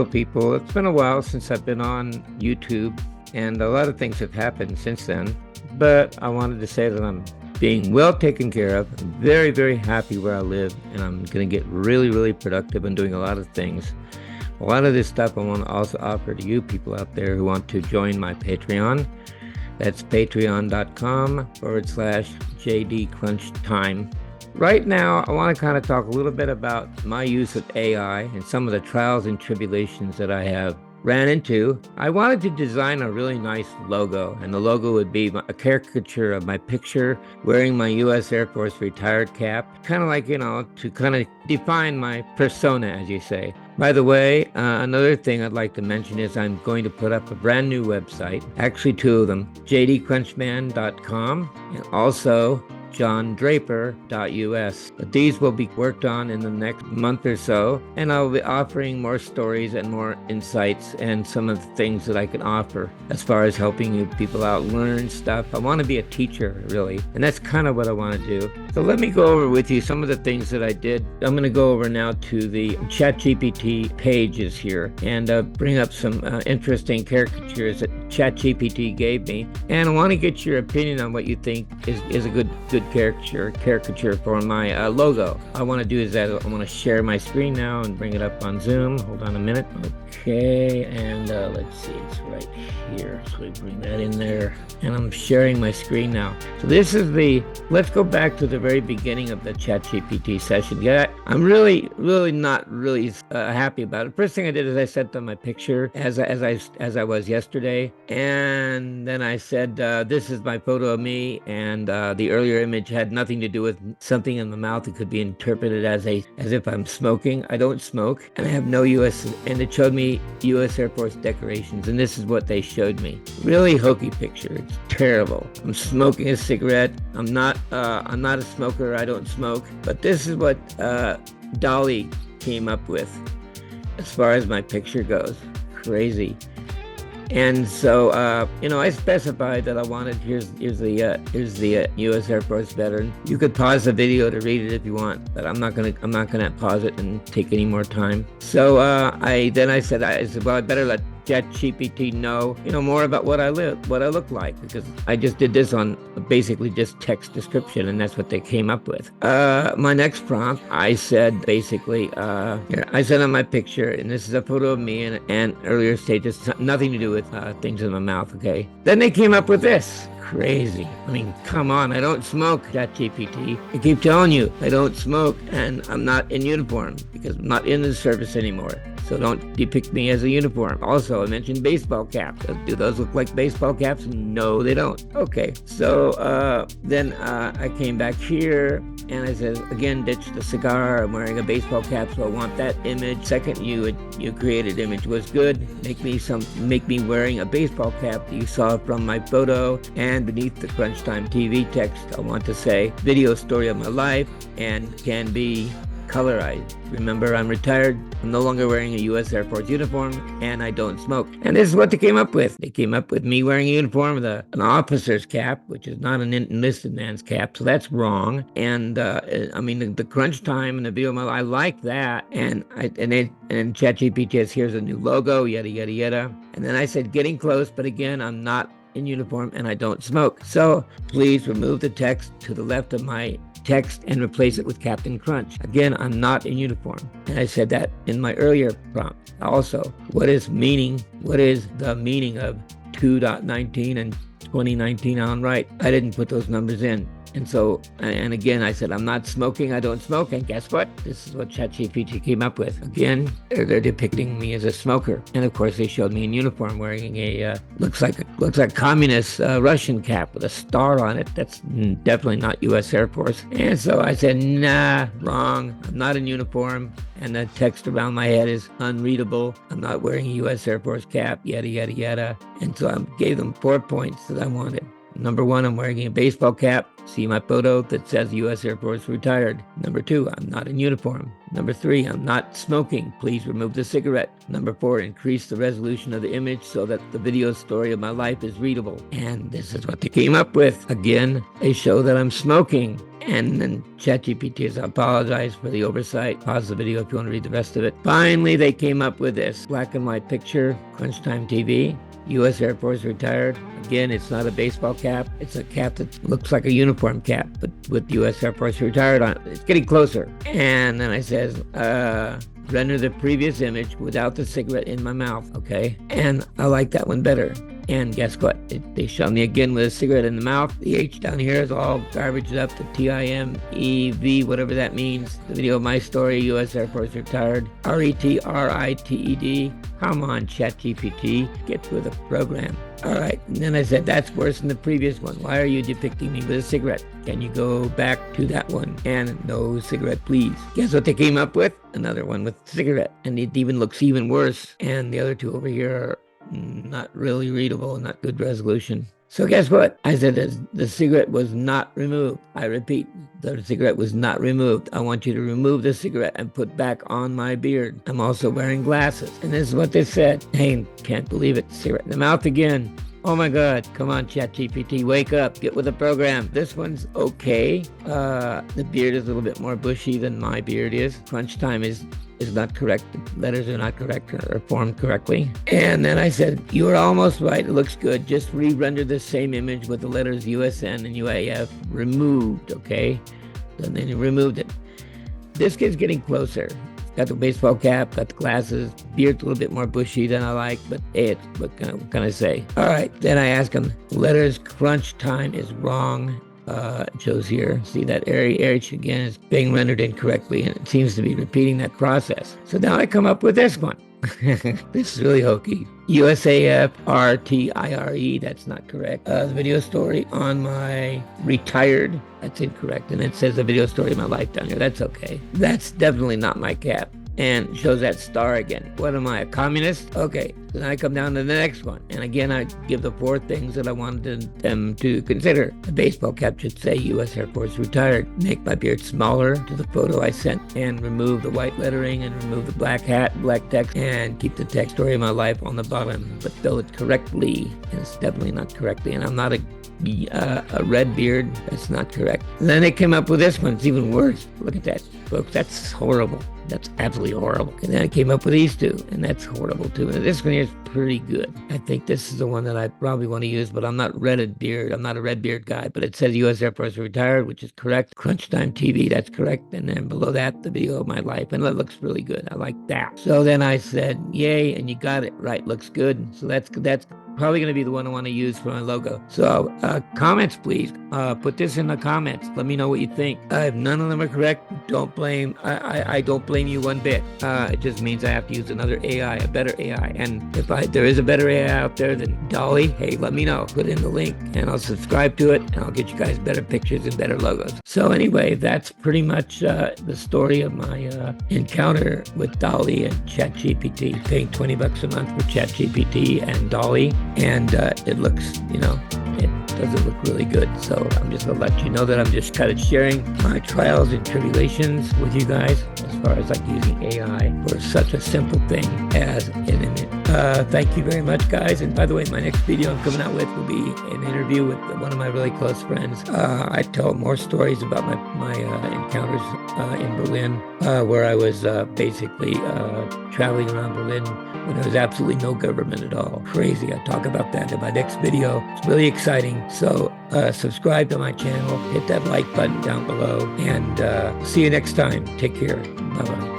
Hello, people. It's been a while since I've been on YouTube, and a lot of things have happened since then. But I wanted to say that I'm being well taken care of. I'm very, very happy where I live, and I'm going to get really, really productive and doing a lot of things. A lot of this stuff I want to also offer to you people out there who want to join my Patreon. That's patreon.com/JDCrunchTime. Right now, I want to kind of talk a little bit about my use of AI and some of the trials and tribulations that I have ran into. I wanted to design a really nice logo, and the logo would be a caricature of my picture wearing my U.S. Air Force retired cap, kind of like, to kind of define my persona, as you say. By the way, another thing I'd like to mention is I'm going to put up a brand new website, actually two of them, jdcrunchman.com and also johndraper.us. But these will be worked on in the next month or so, and I'll be offering more stories and more insights and some of the things that I can offer as far as helping you people out learn stuff. I want to be a teacher, really, and that's kind of what I want to do. So let me go over with you some of the things that I did. I'm going to go over now to the ChatGPT pages here and bring up some interesting caricatures that ChatGPT gave me, and I want to get your opinion on what you think is a good caricature for my logo. I want to do is that I want to share my screen now and bring it up on Zoom. Hold on a minute. Okay, and let's see, it's right here. So we bring that in there, and I'm sharing my screen now. So this is let's go back to the very beginning of the ChatGPT session. Yeah, I'm really not really happy about it. First thing I did is I sent them my picture as I was yesterday, and then I said this is my photo of me, and the earlier image had nothing to do with something in the mouth. It could be interpreted as if I'm smoking. I don't smoke, and I have no U.S. and it showed me U.S. Air Force decorations, and this is what they showed me. Really hokey picture. It's terrible. I'm smoking a cigarette. I'm not a smoker. I don't smoke. But this is what Dolly came up with as far as my picture goes. Crazy. And so, I specified that I wanted, here's the U.S. Air Force veteran. You could pause the video to read it if you want, but I'm not gonna pause it and take any more time. So I said, well, I better let ChatGPT know, more about what I look like, because I just did this on basically just text description, and that's what they came up with. My next prompt, I said basically, here, I sent on my picture, and this is a photo of me and earlier stages, nothing to do with things in my mouth, okay? Then they came up with this. Crazy. I mean, come on, I don't smoke, ChatGPT. I keep telling you, I don't smoke, and I'm not in uniform because I'm not in the service anymore. So don't depict me as a uniform. Also, I mentioned baseball caps. Do those look like baseball caps? No, they don't. Okay, so then I came back here and I said, again, ditch the cigar. I'm wearing a baseball cap, so I want that image. Second, you created image was good. Make me wearing a baseball cap that you saw from my photo, and beneath the Crunch Time TV text, I want to say video story of my life and can be colorized. Remember, I'm retired. I'm no longer wearing a U.S. Air Force uniform, and I don't smoke. And this is what they came up with. They came up with me wearing a uniform with an officer's cap, which is not an enlisted man's cap, so that's wrong. And the Crunch Time and the video model, I like that. And ChatGPT says, here's a new logo, yada yada yada. And then I said, getting close, but again, I'm not in uniform and I don't smoke. So please remove the text to the left of my text and replace it with Captain Crunch. Again, I'm not in uniform. And I said that in my earlier prompt. Also, what is the meaning of 2.19 and 2019 on right? I didn't put those numbers in. And so, and again, I said, I'm not smoking, I don't smoke. And guess what? This is what ChatGPT came up with. Again, they're depicting me as a smoker. And of course, they showed me in uniform wearing a, looks like communist Russian cap with a star on it. That's definitely not U.S. Air Force. And so I said, nah, wrong. I'm not in uniform. And the text around my head is unreadable. I'm not wearing a U.S. Air Force cap, yada, yada, yada. And so I gave them 4 points that I wanted. Number 1, I'm wearing a baseball cap. See my photo that says U.S. Air Force retired. Number 2, I'm not in uniform. Number 3, I'm not smoking. Please remove the cigarette. Number 4, increase the resolution of the image so that the video story of my life is readable. And this is what they came up with. Again, they show that I'm smoking. And then ChatGPT says, I apologize for the oversight. Pause the video if you want to read the rest of it. Finally, they came up with this black and white picture, Crunch Time TV. U.S. Air Force retired. Again, it's not a baseball cap. It's a cap that looks like a uniform cap, but with U.S. Air Force retired on it. It's getting closer. And then I says, render the previous image without the cigarette in my mouth, okay? And I like that one better. And guess what? They shot me again with a cigarette in the mouth. The H down here is all garbaged up to TIMEV, whatever that means. The video of my story, U.S. Air Force retired. RETRITED. Come on, ChatGPT, get with the program. All right, and then I said, that's worse than the previous one. Why are you depicting me with a cigarette? Can you go back to that one? And no cigarette, please. Guess what they came up with? Another one with cigarette. And it even looks even worse. And the other two over here are not really readable, not good resolution. So guess what? I said the cigarette was not removed. I repeat, the cigarette was not removed. I want you to remove the cigarette and put back on my beard. I'm also wearing glasses. And this is what they said. Hey, can't believe it. Cigarette in the mouth again. Oh my God. Come on, ChatGPT. Wake up. Get with the program. This one's okay. The beard is a little bit more bushy than my beard is. Crunch time is not correct. The letters are not correct or formed correctly. And then I said, you are almost right. It looks good. Just re-render the same image with the letters USN and UAF removed, okay? And then he removed it. This kid's getting closer. Got the baseball cap, got the glasses, beard's a little bit more bushy than I like, but hey, what can I say? All right, then I ask him, letters crunch time is wrong. It shows here, see that H again is being rendered incorrectly, and it seems to be repeating that process. So now I come up with this one. This is really hokey. USAF RTIRE, that's not correct. The video story on my retired, that's incorrect. And it says the video story of my life down here. That's okay. That's definitely not my cap. And shows that star again. What am I, a communist? Okay, then I come down to the next one. And again, I give the 4 things that I wanted them to consider. The baseball cap should say U.S. Air Force retired. Make my beard smaller to the photo I sent. And remove the white lettering and remove the black hat, black text. And keep the text story of my life on the bottom. But spell it correctly. And it's definitely not correctly. And I'm not a red beard. That's not correct. And then they came up with this one. It's even worse. Look at that, folks. That's horrible. That's absolutely horrible. And then I came up with these 2, and that's horrible too. And this one here is pretty good. I think this is the one that I probably want to use, but I'm not red beard. I'm not a red beard guy, but it says U.S. Air Force retired, which is correct. Crunch Time TV, that's correct. And then below that, the video of my life. And that looks really good. I like that. So then I said, yay, and you got it right. Looks good. So that's probably going to be the one I want to use for my logo. So comments, please. Put this in the comments. Let me know what you think. If none of them are correct, don't blame. I don't blame you one bit. It just means I have to use another AI, a better AI. And if there is a better AI out there than Dolly, hey, let me know. Put in the link and I'll subscribe to it and I'll get you guys better pictures and better logos. So anyway, that's pretty much the story of my encounter with Dolly and ChatGPT. Paying $20 a month for ChatGPT and Dolly. And it looks, it doesn't look really good. So I'm just going to let you know that I'm just kind of sharing my trials and tribulations with you guys as far as like using AI for such a simple thing as an image. Thank you very much, guys. And by the way, my next video I'm coming out with will be an interview with one of my really close friends. I tell more stories about my encounters in Berlin, where I was basically traveling around Berlin when there was absolutely no government at all. Crazy. I'll talk about that in my next video. It's really exciting. So subscribe to my channel, hit that like button down below, and see you next time. Take care. Bye-bye.